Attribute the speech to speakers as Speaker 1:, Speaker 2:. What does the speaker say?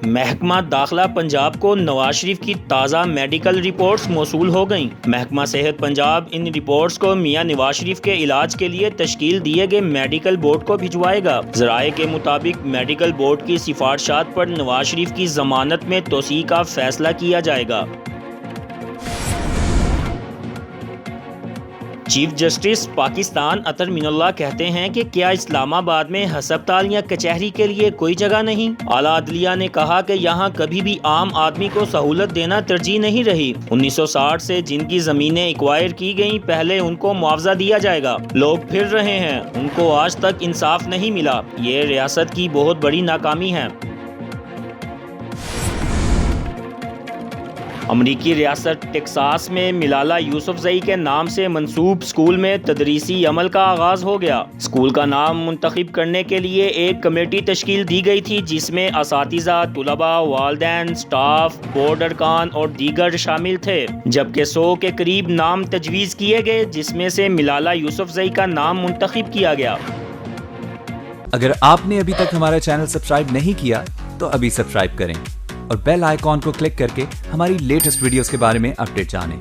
Speaker 1: محکمہ داخلہ پنجاب کو نواز شریف کی تازہ میڈیکل رپورٹس موصول ہو گئیں۔ محکمہ صحت پنجاب ان رپورٹس کو میاں نواز شریف کے علاج کے لیے تشکیل دیے گئے میڈیکل بورڈ کو بھجوائے گا۔ ذرائع کے مطابق میڈیکل بورڈ کی سفارشات پر نواز شریف کی ضمانت میں توسیع کا فیصلہ کیا جائے گا۔ چیف جسٹس پاکستان عطر من اللہ کہتے ہیں کہ کیا اسلام آباد میں ہسپتال یا کچہری کے لیے کوئی جگہ نہیں؟ اعلیٰ عدلیہ نے کہا کہ یہاں کبھی بھی عام آدمی کو سہولت دینا ترجیح نہیں رہی۔ 1960 سے جن کی زمینیں ایکوائر کی گئیں پہلے ان کو معاوضہ دیا جائے گا۔ لوگ پھر رہے ہیں، ان کو آج تک انصاف نہیں ملا۔ یہ ریاست کی بہت بڑی ناکامی ہے۔ امریکی ریاست ٹیکساس میں ملالہ یوسفزئی کے نام سے منسوب اسکول میں تدریسی عمل کا آغاز ہو گیا۔ اسکول کا نام منتخب کرنے کے لیے ایک کمیٹی تشکیل دی گئی تھی جس میں اساتذہ، طلباء، والدین، سٹاف، بورڈ ارکان اور دیگر شامل تھے، جبکہ 100 کے قریب نام تجویز کیے گئے جس میں سے ملالہ یوسفزئی کا نام منتخب کیا گیا۔
Speaker 2: اگر آپ نے ابھی تک ہمارا چینل سبسکرائب نہیں کیا تو ابھی سبسکرائب کریں اور بیل آئیکن کو کلک کر کے ہماری لیٹسٹ ویڈیوز کے بارے میں اپڈیٹ جانیں۔